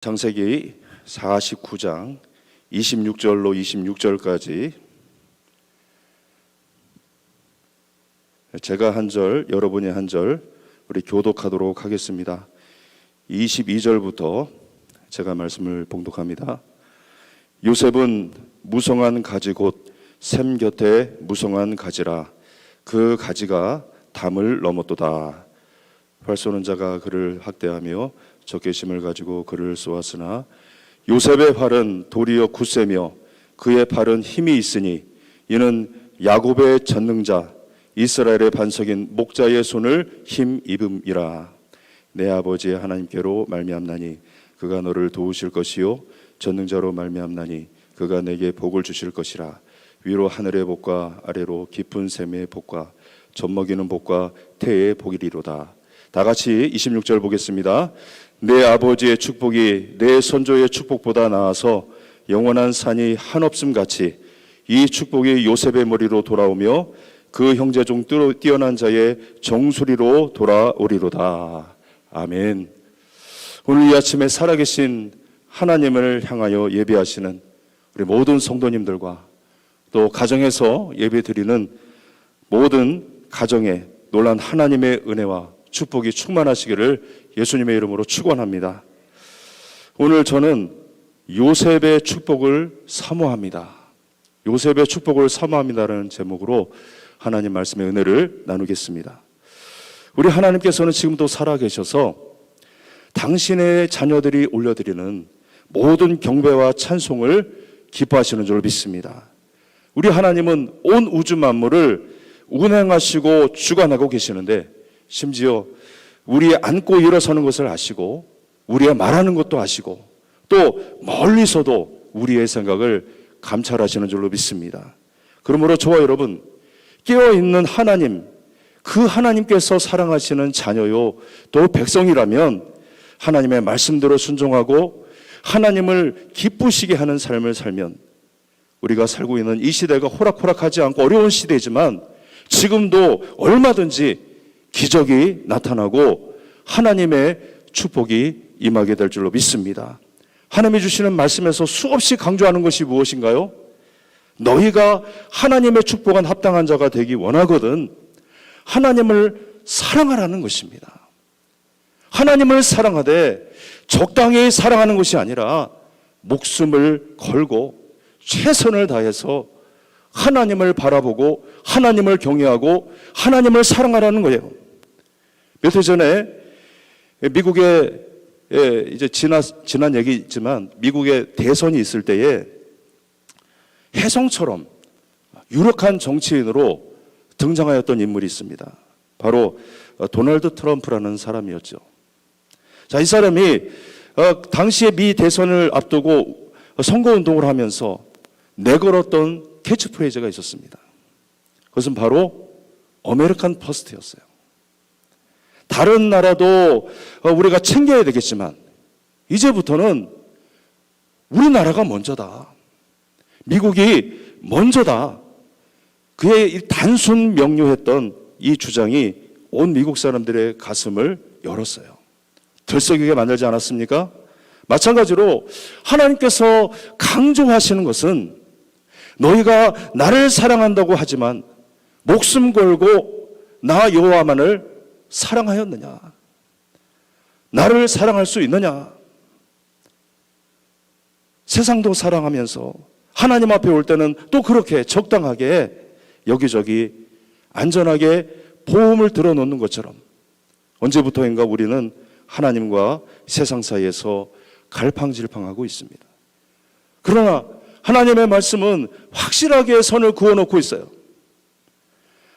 창세기 49장 26절로 26절까지 제가 한 절, 여러분이 한 절 우리 교독하도록 하겠습니다. 22절부터 제가 말씀을 봉독합니다. 요셉은 무성한 가지 곧 샘 곁에 무성한 가지라. 그 가지가 담을 넘었도다. 활 쏘는 자가 그를 학대하며 적개심을 가지고 그를 쏘았으나 요셉의 활은 도리어 굳세며 그의 팔은 힘이 있으니 이는 야곱의 전능자 이스라엘의 반석인 목자의 손을 힘입음이라. 내 아버지의 하나님께로 말미암나니 그가 너를 도우실 것이요 전능자로 말미암나니 그가 내게 복을 주실 것이라. 위로 하늘의 복과 아래로 깊은 샘의 복과 젖먹이는 복과 태의 복이리로다. 다 같이 26절 보겠습니다. 내 아버지의 축복이 내 선조의 축복보다 나아서 영원한 산이 한없음 같이 이 축복이 요셉의 머리로 돌아오며 그 형제 중 뛰어난 자의 정수리로 돌아오리로다. 아멘. 오늘 이 아침에 살아계신 하나님을 향하여 예배하시는 우리 모든 성도님들과 또 가정에서 예배드리는 모든 가정에 놀란 하나님의 은혜와 축복이 충만하시기를 예수님의 이름으로 축원합니다. 오늘 저는 요셉의 축복을 사모합니다. 요셉의 축복을 사모합니다라는 제목으로 하나님 말씀의 은혜를 나누겠습니다. 우리 하나님께서는 지금도 살아계셔서 당신의 자녀들이 올려드리는 모든 경배와 찬송을 기뻐하시는 줄 믿습니다. 우리 하나님은 온 우주 만물을 운행하시고 주관하고 계시는데 심지어 우리의 앉고 일어서는 것을 아시고 우리의 말하는 것도 아시고 또 멀리서도 우리의 생각을 감찰하시는 줄로 믿습니다. 그러므로 저와 여러분 깨어있는 하나님, 그 하나님께서 사랑하시는 자녀요 또 백성이라면 하나님의 말씀대로 순종하고 하나님을 기쁘시게 하는 삶을 살면 우리가 살고 있는 이 시대가 호락호락하지 않고 어려운 시대이지만 지금도 얼마든지 기적이 나타나고 하나님의 축복이 임하게 될 줄로 믿습니다. 하나님이 주시는 말씀에서 수없이 강조하는 것이 무엇인가요? 너희가 하나님의 축복한 합당한 자가 되기 원하거든 하나님을 사랑하라는 것입니다. 하나님을 사랑하되 적당히 사랑하는 것이 아니라 목숨을 걸고 최선을 다해서 하나님을 바라보고 하나님을 경외하고 하나님을 사랑하라는 거예요. 몇 해 전에 미국에 이제 지난 얘기지만 미국의 대선이 있을 때에 혜성처럼 유력한 정치인으로 등장하였던 인물이 있습니다. 바로 도널드 트럼프라는 사람이었죠. 자, 이 사람이 당시에 미 대선을 앞두고 선거운동을 하면서 내걸었던 캐치프레이즈가 있었습니다. 그것은 바로 아메리칸 퍼스트였어요. 다른 나라도 우리가 챙겨야 되겠지만 이제부터는 우리나라가 먼저다. 미국이 먼저다. 그의 이 단순 명료했던 이 주장이 온 미국 사람들의 가슴을 열었어요. 들썩이게 만들지 않았습니까? 마찬가지로 하나님께서 강조하시는 것은 너희가 나를 사랑한다고 하지만 목숨 걸고 나 여호와만을 사랑하였느냐? 나를 사랑할 수 있느냐? 세상도 사랑하면서 하나님 앞에 올 때는 또 그렇게 적당하게 여기저기 안전하게 보험을 들어놓는 것처럼 언제부터인가 우리는 하나님과 세상 사이에서 갈팡질팡하고 있습니다. 그러나 하나님의 말씀은 확실하게 선을 그어놓고 있어요.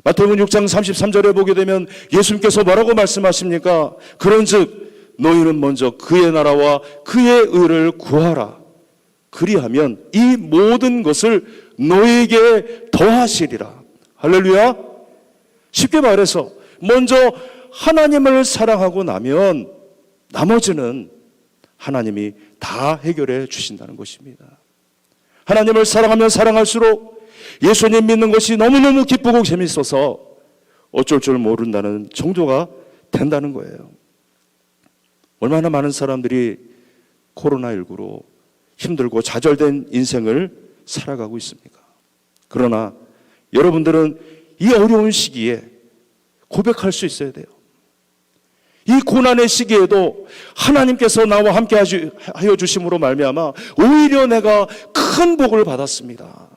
마태복음 6장 33절에 보게 되면 예수님께서 뭐라고 말씀하십니까? 그런즉 너희는 먼저 그의 나라와 그의 의를 구하라. 그리하면 이 모든 것을 너희에게 더하시리라. 할렐루야. 쉽게 말해서 먼저 하나님을 사랑하고 나면 나머지는 하나님이 다 해결해 주신다는 것입니다. 하나님을 사랑하면 사랑할수록 예수님 믿는 것이 너무너무 기쁘고 재밌어서 어쩔 줄 모른다는 정도가 된다는 거예요. 얼마나 많은 사람들이 코로나19로 힘들고 좌절된 인생을 살아가고 있습니까? 그러나 여러분들은 이 어려운 시기에 고백할 수 있어야 돼요. 이 고난의 시기에도 하나님께서 나와 함께 하여 주심으로 말미암아 오히려 내가 큰 복을 받았습니다.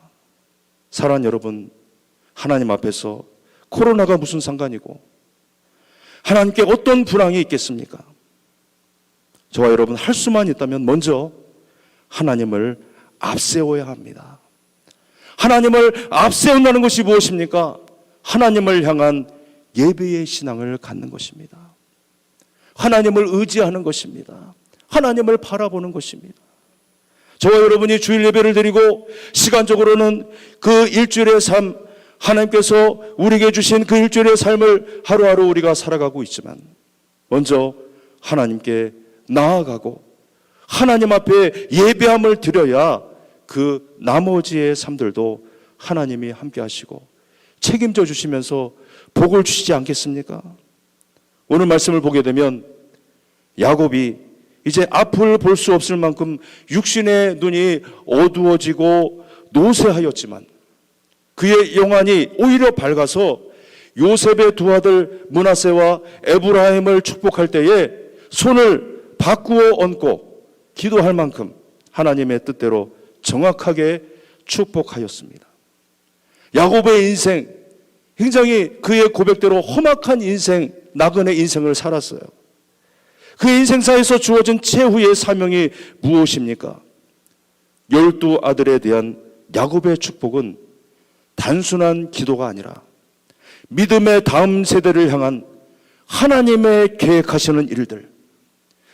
사랑하는 여러분, 하나님 앞에서 코로나가 무슨 상관이고 하나님께 어떤 불황이 있겠습니까? 저와 여러분 할 수만 있다면 먼저 하나님을 앞세워야 합니다. 하나님을 앞세운다는 것이 무엇입니까? 하나님을 향한 예배의 신앙을 갖는 것입니다. 하나님을 의지하는 것입니다. 하나님을 바라보는 것입니다. 저와 여러분이 주일 예배를 드리고 시간적으로는 그 일주일의 삶, 하나님께서 우리에게 주신 그 일주일의 삶을 하루하루 우리가 살아가고 있지만 먼저 하나님께 나아가고 하나님 앞에 예배함을 드려야 그 나머지의 삶들도 하나님이 함께 하시고 책임져 주시면서 복을 주시지 않겠습니까? 오늘 말씀을 보게 되면 야곱이 이제 앞을 볼 수 없을 만큼 육신의 눈이 어두워지고 노쇠하였지만 그의 영안이 오히려 밝아서 요셉의 두 아들 므낫세와 에브라임을 축복할 때에 손을 바꾸어 얹고 기도할 만큼 하나님의 뜻대로 정확하게 축복하였습니다. 야곱의 인생, 굉장히 그의 고백대로 험악한 인생, 나그네 인생을 살았어요. 그 인생사에서 주어진 최후의 사명이 무엇입니까? 12 아들에 대한 야곱의 축복은 단순한 기도가 아니라 믿음의 다음 세대를 향한 하나님의 계획하시는 일들,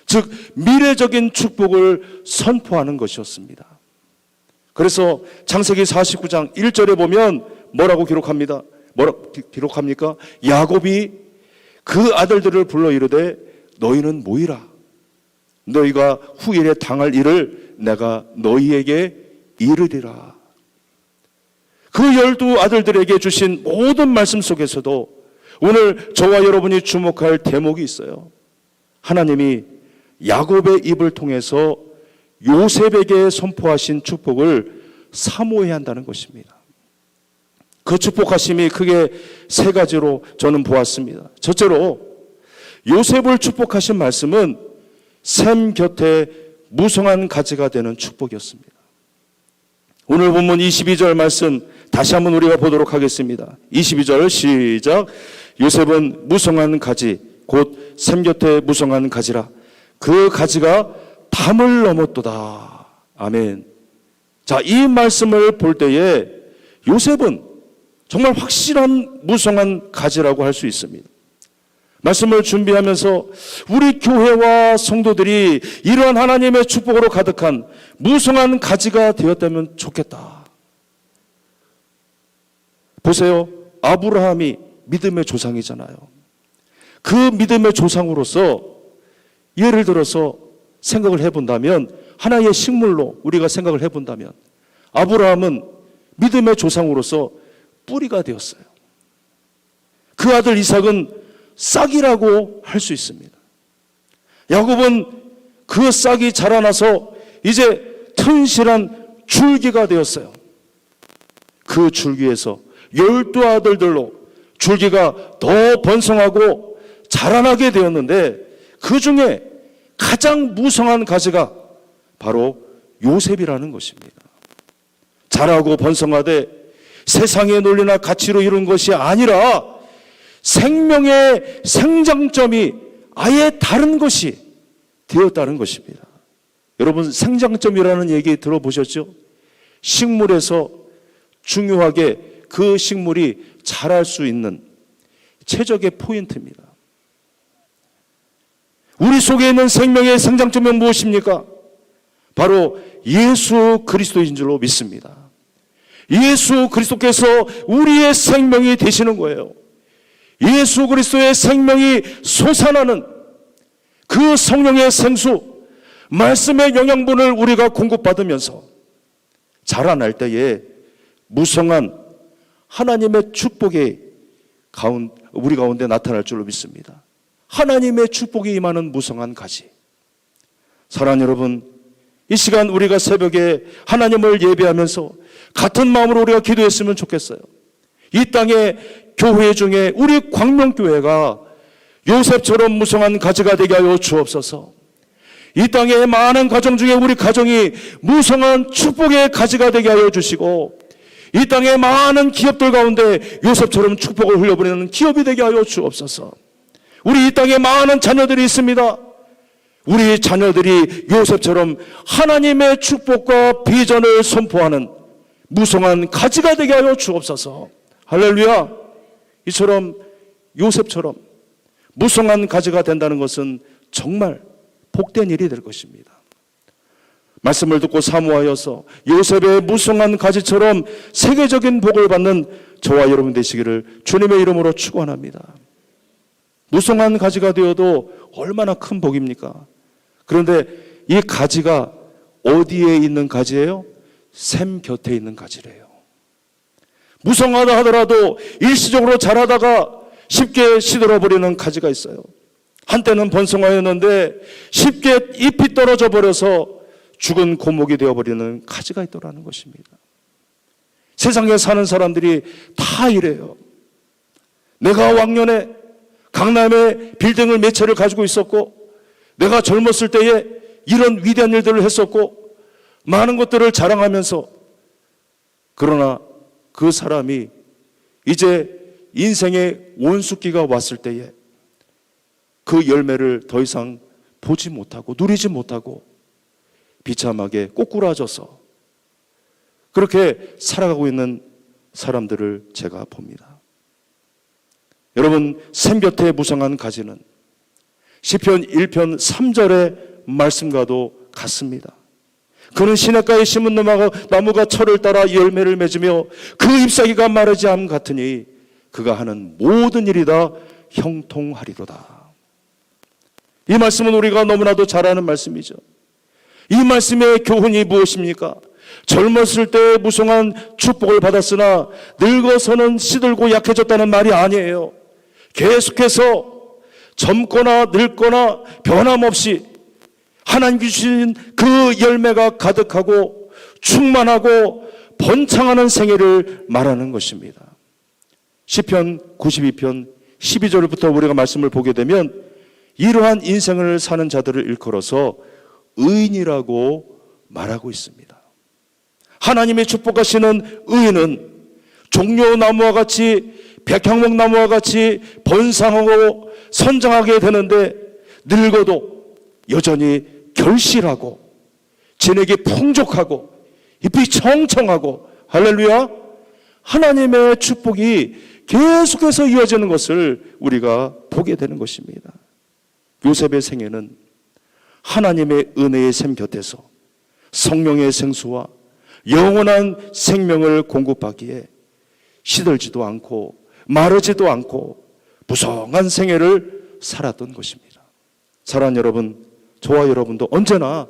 즉 미래적인 축복을 선포하는 것이었습니다. 그래서 창세기 49장 1절에 보면 뭐라고 기록합니다? 기록합니까? 야곱이 그 아들들을 불러 이르되 너희는 모이라. 너희가 후일에 당할 일을 내가 너희에게 이르리라. 그 12 아들들에게 주신 모든 말씀 속에서도 오늘 저와 여러분이 주목할 대목이 있어요. 하나님이 야곱의 입을 통해서 요셉에게 선포하신 축복을 사모해야 한다는 것입니다. 그 축복하심이 크게 세 가지로 저는 보았습니다. 첫째로 요셉을 축복하신 말씀은 샘 곁에 무성한 가지가 되는 축복이었습니다. 오늘 본문 22절 말씀 다시 한번 우리가 보도록 하겠습니다. 22절 시작. 요셉은 무성한 가지 곧 샘 곁에 무성한 가지라. 그 가지가 담을 넘었도다. 아멘. 자, 이 말씀을 볼 때에 요셉은 정말 확실한 무성한 가지라고 할 수 있습니다. 말씀을 준비하면서 우리 교회와 성도들이 이러한 하나님의 축복으로 가득한 무성한 가지가 되었다면 좋겠다. 보세요. 아브라함이 믿음의 조상이잖아요. 그 믿음의 조상으로서 예를 들어서 생각을 해본다면, 하나의 식물로 우리가 생각을 해본다면 아브라함은 믿음의 조상으로서 뿌리가 되었어요. 그 아들 이삭은 싹이라고 할 수 있습니다. 야곱은 그 싹이 자라나서 이제 튼실한 줄기가 되었어요. 그 줄기에서 12 아들들로 줄기가 더 번성하고 자라나게 되었는데 그 중에 가장 무성한 가지가 바로 요셉이라는 것입니다. 자라고 번성하되 세상의 논리나 가치로 이룬 것이 아니라 생명의 생장점이 아예 다른 것이 되었다는 것입니다. 여러분, 생장점이라는 얘기 들어보셨죠? 식물에서 중요하게 그 식물이 자랄 수 있는 최적의 포인트입니다. 우리 속에 있는 생명의 생장점은 무엇입니까? 바로 예수 그리스도인 줄로 믿습니다. 예수 그리스도께서 우리의 생명이 되시는 거예요. 예수 그리스도의 생명이 솟아나는 그 성령의 생수, 말씀의 영양분을 우리가 공급받으면서 자라날 때에 무성한 하나님의 축복이 우리 가운데 나타날 줄로 믿습니다. 하나님의 축복이 임하는 무성한 가지. 사랑하는 여러분, 이 시간 우리가 새벽에 하나님을 예배하면서 같은 마음으로 우리가 기도했으면 좋겠어요. 이 땅에 교회 중에 우리 광명교회가 요셉처럼 무성한 가지가 되게 하여 주옵소서. 이 땅에 많은 가정 중에 우리 가정이 무성한 축복의 가지가 되게 하여 주시고, 이 땅에 많은 기업들 가운데 요셉처럼 축복을 흘려보내는 기업이 되게 하여 주옵소서. 우리 이 땅에 많은 자녀들이 있습니다. 우리 자녀들이 요셉처럼 하나님의 축복과 비전을 선포하는 무성한 가지가 되게 하여 주옵소서. 할렐루야. 이처럼 요셉처럼 무성한 가지가 된다는 것은 정말 복된 일이 될 것입니다. 말씀을 듣고 사모하여서 요셉의 무성한 가지처럼 세계적인 복을 받는 저와 여러분 되시기를 주님의 이름으로 축원합니다. 무성한 가지가 되어도 얼마나 큰 복입니까? 그런데 이 가지가 어디에 있는 가지예요? 샘 곁에 있는 가지래요. 무성하다 하더라도 일시적으로 자라다가 쉽게 시들어버리는 가지가 있어요. 한때는 번성하였는데 쉽게 잎이 떨어져 버려서 죽은 고목이 되어버리는 가지가 있더라는 것입니다. 세상에 사는 사람들이 다 이래요. 내가 왕년에 강남에 빌딩을 몇 채를 가지고 있었고, 내가 젊었을 때에 이런 위대한 일들을 했었고, 많은 것들을 자랑하면서, 그러나 그 사람이 이제 인생의 원숙기가 왔을 때에 그 열매를 더 이상 보지 못하고 누리지 못하고 비참하게 꼬꾸라져서 그렇게 살아가고 있는 사람들을 제가 봅니다. 여러분, 샘곁에 무성한 가지는 시편 1편 3절의 말씀과도 같습니다. 그는 시냇가에 심은 나무가 철을 따라 열매를 맺으며 그 잎사귀가 마르지 않음 같으니 그가 하는 모든 일이 다 형통하리로다. 이 말씀은 우리가 너무나도 잘 아는 말씀이죠. 이 말씀의 교훈이 무엇입니까? 젊었을 때 무성한 축복을 받았으나 늙어서는 시들고 약해졌다는 말이 아니에요. 계속해서 젊거나 늙거나 변함없이 하나님 주신 그 열매가 가득하고 충만하고 번창하는 생애를 말하는 것입니다. 시편 92편 12절부터 우리가 말씀을 보게 되면 이러한 인생을 사는 자들을 일컬어서 의인이라고 말하고 있습니다. 하나님의 축복하시는 의인은 종려나무와 같이 백향목나무와 같이 번성하고 선장하게 되는데 늙어도 여전히 결실하고 진액이 풍족하고 잎이 청청하고, 할렐루야, 하나님의 축복이 계속해서 이어지는 것을 우리가 보게 되는 것입니다. 요셉의 생애는 하나님의 은혜의 샘 곁에서 성령의 생수와 영원한 생명을 공급하기에 시들지도 않고 마르지도 않고 무성한 생애를 살았던 것입니다. 사랑하는 여러분, 저와 여러분도 언제나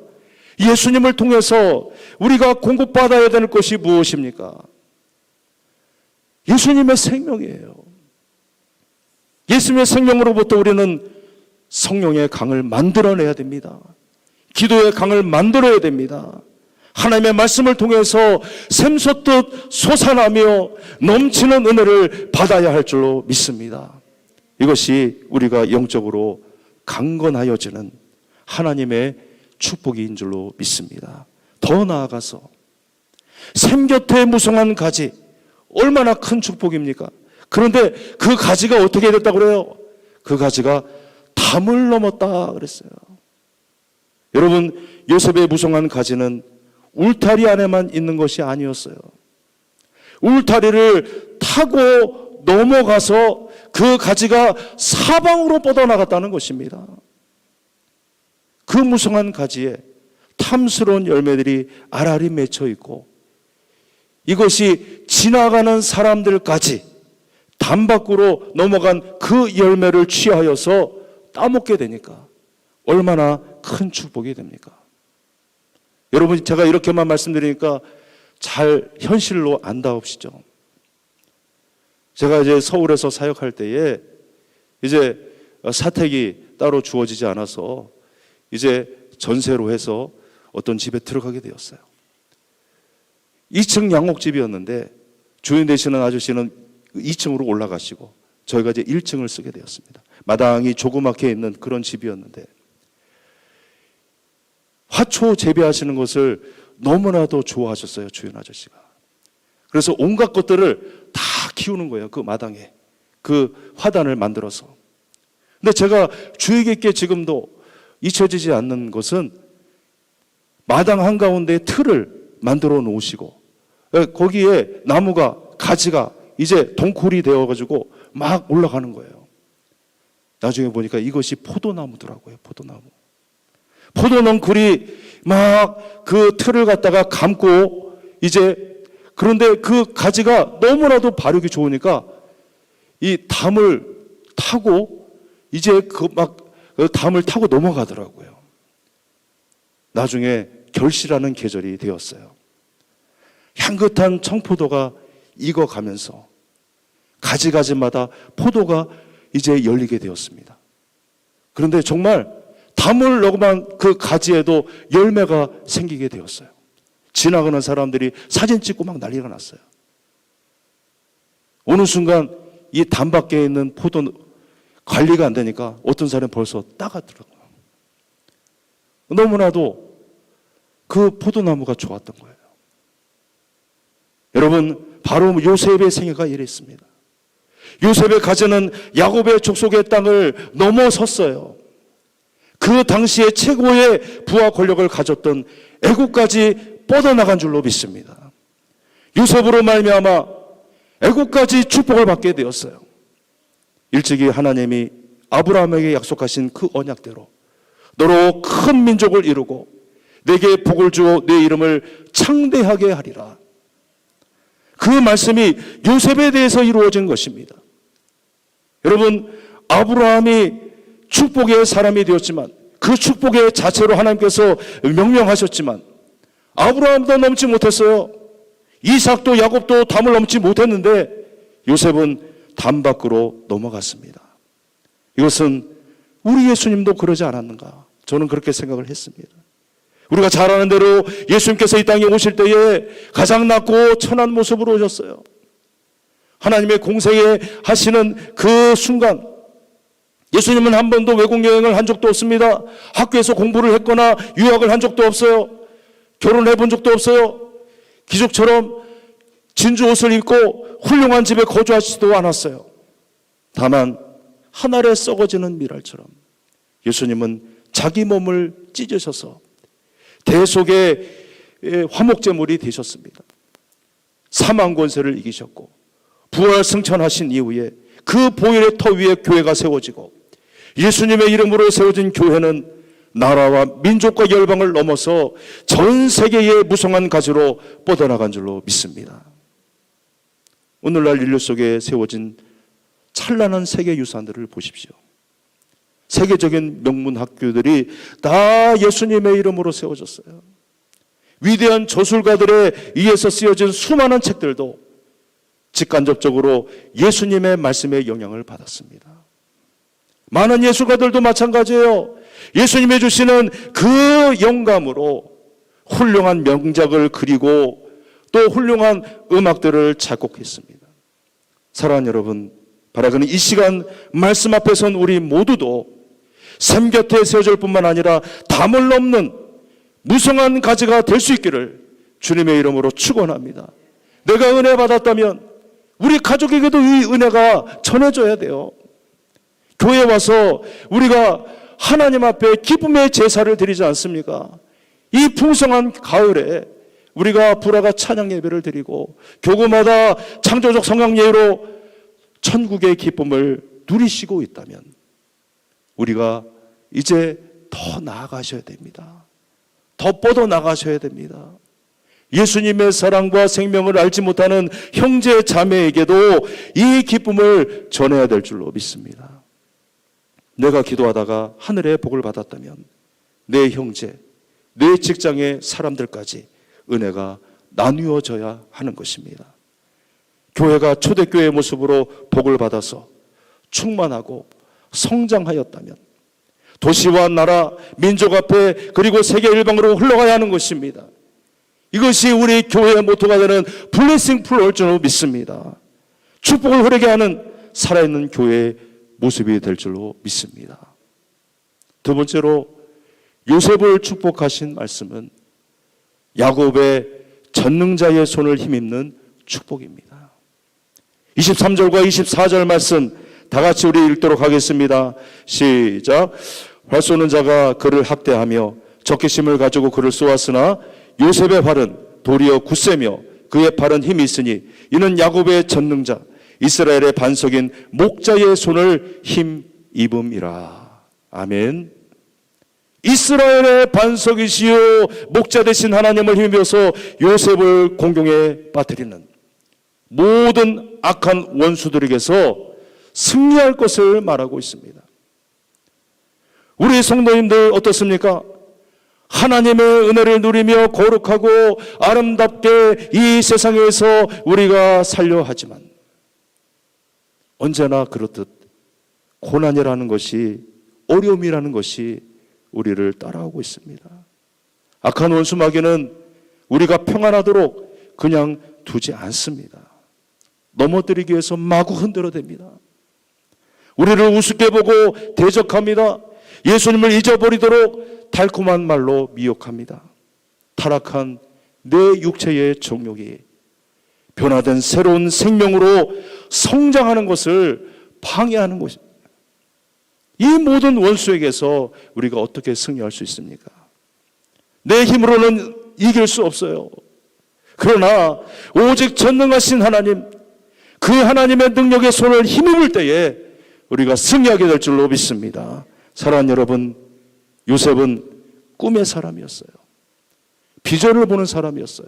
예수님을 통해서 우리가 공급받아야 되는 것이 무엇입니까? 예수님의 생명이에요. 예수님의 생명으로부터 우리는 성령의 강을 만들어내야 됩니다. 기도의 강을 만들어야 됩니다. 하나님의 말씀을 통해서 샘솟듯 솟아나며 넘치는 은혜를 받아야 할 줄로 믿습니다. 이것이 우리가 영적으로 강건하여지는 하나님의 축복인 줄로 믿습니다. 더 나아가서 샘 곁에 무성한 가지, 얼마나 큰 축복입니까? 그런데 그 가지가 어떻게 됐다고 그래요? 그 가지가 담을 넘었다 그랬어요. 여러분, 요셉의 무성한 가지는 울타리 안에만 있는 것이 아니었어요. 울타리를 타고 넘어가서 그 가지가 사방으로 뻗어나갔다는 것입니다. 그 무성한 가지에 탐스러운 열매들이 알알이 맺혀 있고, 이것이 지나가는 사람들까지 담 밖으로 넘어간 그 열매를 취하여서 따먹게 되니까 얼마나 큰 축복이 됩니까? 여러분, 제가 이렇게만 말씀드리니까 잘 현실로 안 닿으시죠? 제가 이제 서울에서 사역할 때에 이제 사택이 따로 주어지지 않아서 이제 전세로 해서 어떤 집에 들어가게 되었어요. 2층 양옥집이었는데 주인 되시는 아저씨는 2층으로 올라가시고 저희가 이제 1층을 쓰게 되었습니다. 마당이 조그맣게 있는 그런 집이었는데 화초 재배하시는 것을 너무나도 좋아하셨어요, 주인 아저씨가. 그래서 온갖 것들을 다 키우는 거예요, 그 마당에. 그 화단을 만들어서. 근데 제가 주의 깊게 지금도 잊혀지지 않는 것은 마당 한가운데 틀을 만들어 놓으시고 거기에 나무가, 가지가 이제 덩굴이 되어가지고 막 올라가는 거예요. 나중에 보니까 이것이 포도나무더라고요, 포도나무. 포도넝쿨이 막 그 틀을 갖다가 감고 이제 그런데 그 가지가 너무나도 발육이 좋으니까 이 담을 타고 이제 그 담을 타고 넘어가더라고요. 나중에 결실하는 계절이 되었어요. 향긋한 청포도가 익어가면서 가지가지마다 포도가 이제 열리게 되었습니다. 그런데 정말 담을 넣고만 그 가지에도 열매가 생기게 되었어요. 지나가는 사람들이 사진 찍고 막 난리가 났어요. 어느 순간 이 담 밖에 있는 포도 관리가 안 되니까 어떤 사람이 벌써 따가더라고요. 너무나도 그 포도나무가 좋았던 거예요. 여러분, 바로 요셉의 생애가 이랬습니다. 요셉의 가정은 야곱의 족속의 땅을 넘어섰어요. 그 당시에 최고의 부와 권력을 가졌던 애국까지 뻗어나간 줄로 믿습니다. 요셉으로 말미암아 애국까지 축복을 받게 되었어요. 일찍이 하나님이 아브라함에게 약속하신 그 언약대로 너로 큰 민족을 이루고 내게 복을 주어 내 이름을 창대하게 하리라. 그 말씀이 요셉에 대해서 이루어진 것입니다. 여러분, 아브라함이 축복의 사람이 되었지만 그 축복의 자체로 하나님께서 명령하셨지만 아브라함도 넘지 못했어요. 이삭도 야곱도 담을 넘지 못했는데 요셉은 담 밖으로 넘어갔습니다. 이것은 우리 예수님도 그러지 않았는가? 저는 그렇게 생각을 했습니다. 우리가 잘 아는 대로 예수님께서 이 땅에 오실 때에 가장 낮고 천한 모습으로 오셨어요. 하나님의 공생에 하시는 그 순간 예수님은 한 번도 외국 여행을 한 적도 없습니다. 학교에서 공부를 했거나 유학을 한 적도 없어요. 결혼해 본 적도 없어요. 귀족처럼 진주 옷을 입고 훌륭한 집에 거주하지도 않았어요. 다만 하늘에 썩어지는 미랄처럼 예수님은 자기 몸을 찢으셔서 대속의 화목제물이 되셨습니다. 사망 권세를 이기셨고 부활 승천하신 이후에 그 보혈의 터 위에 교회가 세워지고 예수님의 이름으로 세워진 교회는 나라와 민족과 열방을 넘어서 전 세계의 무성한 가지로 뻗어나간 줄로 믿습니다. 오늘날 인류 속에 세워진 찬란한 세계 유산들을 보십시오. 세계적인 명문 학교들이 다 예수님의 이름으로 세워졌어요. 위대한 저술가들에 의해서 쓰여진 수많은 책들도 직간접적으로 예수님의 말씀에 영향을 받았습니다. 많은 예술가들도 마찬가지예요. 예수님이 주시는 그 영감으로 훌륭한 명작을 그리고 또 훌륭한 음악들을 작곡했습니다. 사랑하는 여러분, 바라기는 이 시간 말씀 앞에 선 우리 모두도 샘 곁에 세워질 뿐만 아니라 담을 넘는 무성한 가지가 될 수 있기를 주님의 이름으로 축원합니다. 내가 은혜 받았다면 우리 가족에게도 이 은혜가 전해져야 돼요. 교회에 와서 우리가 하나님 앞에 기쁨의 제사를 드리지 않습니까? 이 풍성한 가을에 우리가 불화가 찬양 예배를 드리고 교구마다 창조적 성령 예로 천국의 기쁨을 누리시고 있다면 우리가 이제 더 나아가셔야 됩니다. 더 뻗어 나가셔야 됩니다. 예수님의 사랑과 생명을 알지 못하는 형제 자매에게도 이 기쁨을 전해야 될 줄로 믿습니다. 내가 기도하다가 하늘의 복을 받았다면 내 형제, 내 직장의 사람들까지 은혜가 나누어져야 하는 것입니다. 교회가 초대교회의 모습으로 복을 받아서 충만하고 성장하였다면 도시와 나라, 민족 앞에 그리고 세계 일방으로 흘러가야 하는 것입니다. 이것이 우리 교회의 모토가 되는 블레싱 플로우일 줄로 믿습니다. 축복을 흐르게 하는 살아있는 교회의 모습이 될 줄로 믿습니다. 두 번째로 요셉을 축복하신 말씀은 야곱의 전능자의 손을 힘입는 축복입니다. 23절과 24절 말씀 다 같이 우리 읽도록 하겠습니다. 시작. 활 쏘는 자가 그를 학대하며 적개심을 가지고 그를 쏘았으나 요셉의 활은 도리어 굳세며 그의 팔은 힘이 있으니 이는 야곱의 전능자 이스라엘의 반석인 목자의 손을 힘입음이라. 아멘. 이스라엘의 반석이시요 목자 되신 하나님을 힘입어서 요셉을 공경에 빠뜨리는 모든 악한 원수들에게서 승리할 것을 말하고 있습니다. 우리 성도님들 어떻습니까? 하나님의 은혜를 누리며 거룩하고 아름답게 이 세상에서 우리가 살려 하지만 언제나 그렇듯 고난이라는 것이, 어려움이라는 것이 우리를 따라오고 있습니다. 악한 원수 마귀는 우리가 평안하도록 그냥 두지 않습니다. 넘어뜨리기 위해서 마구 흔들어댑니다. 우리를 우습게 보고 대적합니다. 예수님을 잊어버리도록 달콤한 말로 미혹합니다. 타락한 내 육체의 정욕이 변화된 새로운 생명으로 성장하는 것을 방해하는 것입니다. 이 모든 원수에게서 우리가 어떻게 승리할 수 있습니까? 내 힘으로는 이길 수 없어요. 그러나 오직 전능하신 하나님, 그 하나님의 능력의 손을 힘입을 때에 우리가 승리하게 될 줄로 믿습니다. 사랑하는 여러분, 요셉은 꿈의 사람이었어요. 비전을 보는 사람이었어요.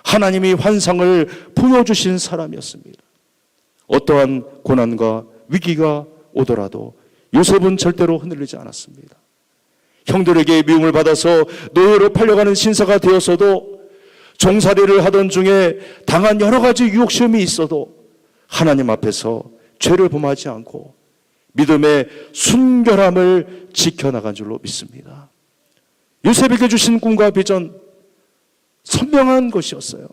하나님이 환상을 보여주신 사람이었습니다. 어떠한 고난과 위기가 오더라도 요셉은 절대로 흔들리지 않았습니다. 형들에게 미움을 받아서 노예로 팔려가는 신사가 되었어도, 종살이를 하던 중에 당한 여러 가지 유혹시험이 있어도 하나님 앞에서 죄를 범하지 않고 믿음의 순결함을 지켜나간 줄로 믿습니다. 요셉에게 주신 꿈과 비전, 선명한 것이었어요.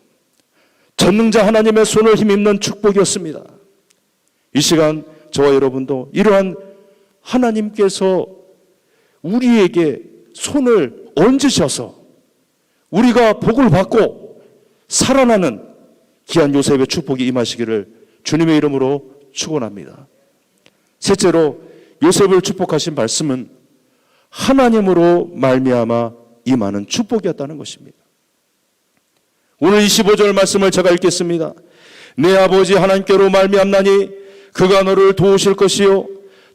전능자 하나님의 손을 힘입는 축복이었습니다. 이 시간 저와 여러분도 이러한 하나님께서 우리에게 손을 얹으셔서 우리가 복을 받고 살아나는 귀한 요셉의 축복이 임하시기를 주님의 이름으로 축원합니다. 셋째로 요셉을 축복하신 말씀은 하나님으로 말미암아 임하는 축복이었다는 것입니다. 오늘 25절 말씀을 제가 읽겠습니다. 내 아버지 하나님께로 말미암나니 그가 너를 도우실 것이요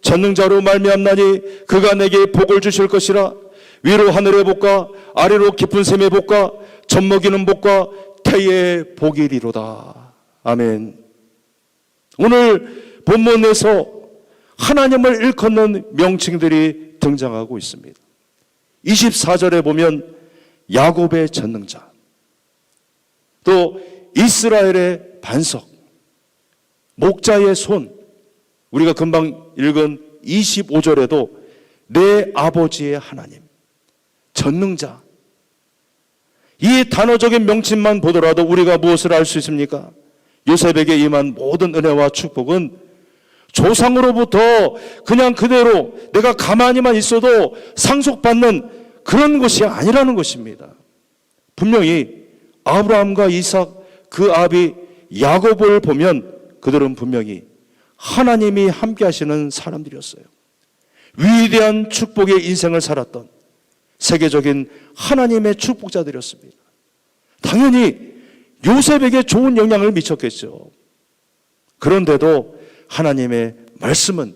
전능자로 말미암나니 그가 내게 복을 주실 것이라. 위로 하늘의 복과 아래로 깊은 샘의 복과 젖먹이는 복과 태의 복이리로다. 아멘. 오늘 본문에서 하나님을 일컫는 명칭들이 등장하고 있습니다. 24절에 보면 야곱의 전능자, 또 이스라엘의 반석, 목자의 손, 우리가 금방 읽은 25절에도 내 아버지의 하나님, 전능자, 이 단어적인 명칭만 보더라도 우리가 무엇을 알 수 있습니까? 요셉에게 임한 모든 은혜와 축복은 조상으로부터 그냥 그대로 내가 가만히만 있어도 상속받는 그런 것이 아니라는 것입니다. 분명히 아브라함과 이삭, 그 아비 야곱을 보면 그들은 분명히 하나님이 함께 하시는 사람들이었어요. 위대한 축복의 인생을 살았던 세계적인 하나님의 축복자들이었습니다. 당연히 요셉에게 좋은 영향을 미쳤겠죠. 그런데도 하나님의 말씀은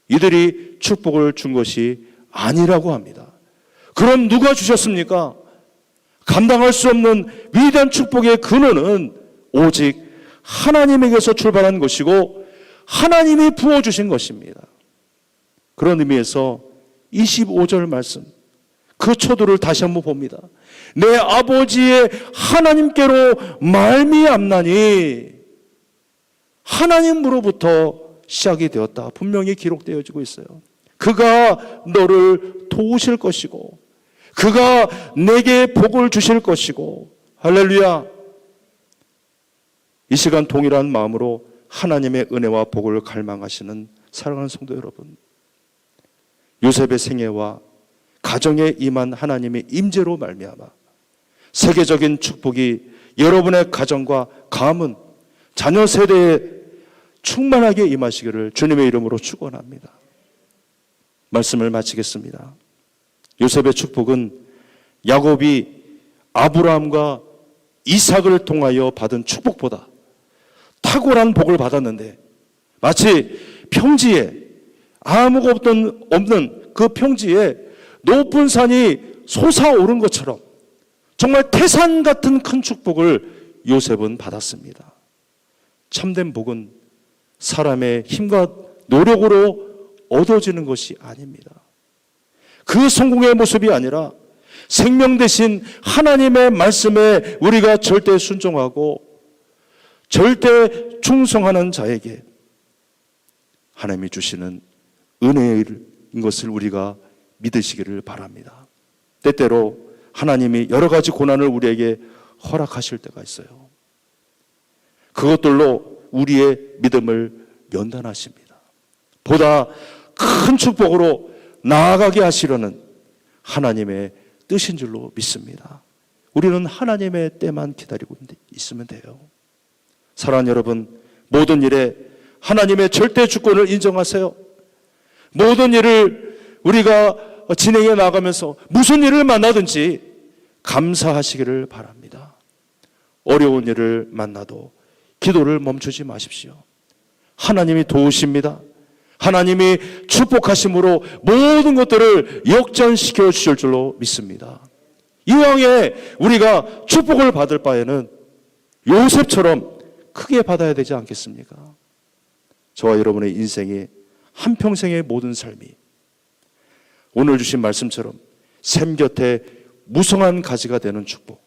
이들이 축복을 준 것이 아니라고 합니다. 그럼 누가 주셨습니까? 감당할 수 없는 위대한 축복의 근원은 오직 하나님에게서 출발한 것이고 하나님이 부어주신 것입니다. 그런 의미에서 25절 말씀, 그 초도를 다시 한번 봅니다. 내 아버지의 하나님께로 말미암나니, 하나님으로부터 시작이 되었다. 분명히 기록되어지고 있어요. 그가 너를 도우실 것이고 그가 내게 복을 주실 것이고. 할렐루야. 이 시간 동일한 마음으로 하나님의 은혜와 복을 갈망하시는 사랑하는 성도 여러분, 요셉의 생애와 가정에 임한 하나님의 임재로 말미암아 세계적인 축복이 여러분의 가정과 가문, 자녀 세대에 충만하게 임하시기를 주님의 이름으로 축원합니다. 말씀을 마치겠습니다. 요셉의 축복은 야곱이 아브라함과 이삭을 통하여 받은 축복보다 탁월한 복을 받았는데, 마치 평지에 아무것도 없는 그 평지에 높은 산이 솟아오른 것처럼 정말 태산 같은 큰 축복을 요셉은 받았습니다. 참된 복은 사람의 힘과 노력으로 얻어지는 것이 아닙니다. 그 성공의 모습이 아니라 생명 대신 하나님의 말씀에 우리가 절대 순종하고 절대 충성하는 자에게 하나님이 주시는 은혜인 것을 우리가 믿으시기를 바랍니다. 때때로 하나님이 여러 가지 고난을 우리에게 허락하실 때가 있어요. 그것들로 우리의 믿음을 면단하십니다. 보다 큰 축복으로 나아가게 하시려는 하나님의 뜻인 줄로 믿습니다. 우리는 하나님의 때만 기다리고 있으면 돼요. 사랑하는 여러분, 모든 일에 하나님의 절대 주권을 인정하세요. 모든 일을 우리가 진행해 나가면서 무슨 일을 만나든지 감사하시기를 바랍니다. 어려운 일을 만나도 기도를 멈추지 마십시오. 하나님이 도우십니다. 하나님이 축복하심으로 모든 것들을 역전시켜 주실 줄로 믿습니다. 이왕에 우리가 축복을 받을 바에는 요셉처럼 크게 받아야 되지 않겠습니까? 저와 여러분의 인생이 한평생의 모든 삶이 오늘 주신 말씀처럼 샘 곁에 무성한 가지가 되는 축복,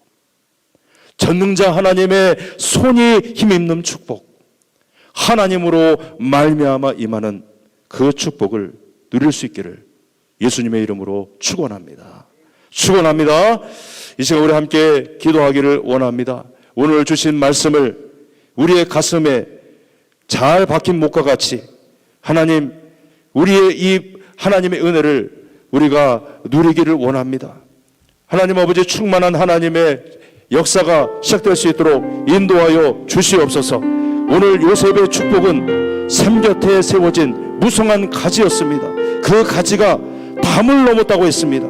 전능자 하나님의 손이 힘입는 축복, 하나님으로 말미암아 임하는 그 축복을 누릴 수 있기를 예수님의 이름으로 축원합니다. 축원합니다. 이 시간 우리 함께 기도하기를 원합니다. 오늘 주신 말씀을 우리의 가슴에 잘 박힌 목과 같이 하나님, 우리의 이 하나님의 은혜를 우리가 누리기를 원합니다. 하나님 아버지, 충만한 하나님의 역사가 시작될 수 있도록 인도하여 주시옵소서. 오늘 요셉의 축복은 샘 곁에 세워진 무성한 가지였습니다. 그 가지가 담을 넘었다고 했습니다.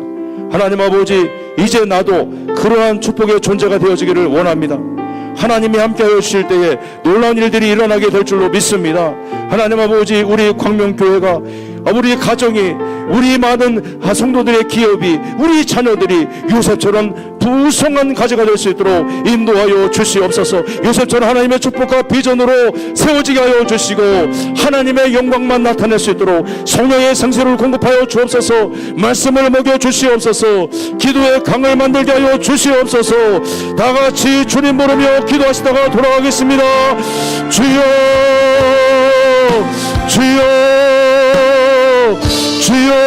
하나님 아버지, 이제 나도 그러한 축복의 존재가 되어지기를 원합니다. 하나님이 함께하여 주실 때에 놀라운 일들이 일어나게 될 줄로 믿습니다. 하나님 아버지, 우리 광명교회가, 우리 가정이, 우리 많은 성도들의 기업이, 우리 자녀들이 요셉처럼 부성한 가지가 될 수 있도록 인도하여 주시옵소서. 요셉처럼 하나님의 축복과 비전으로 세워지게 하여 주시고 하나님의 영광만 나타낼 수 있도록 성령의 생수를 공급하여 주옵소서. 말씀을 먹여 주시옵소서. 기도의 강을 만들게 하여 주시옵소서. 다같이 주님 부르며 기도하시다가 돌아가겠습니다. 주여, 주여, 주여.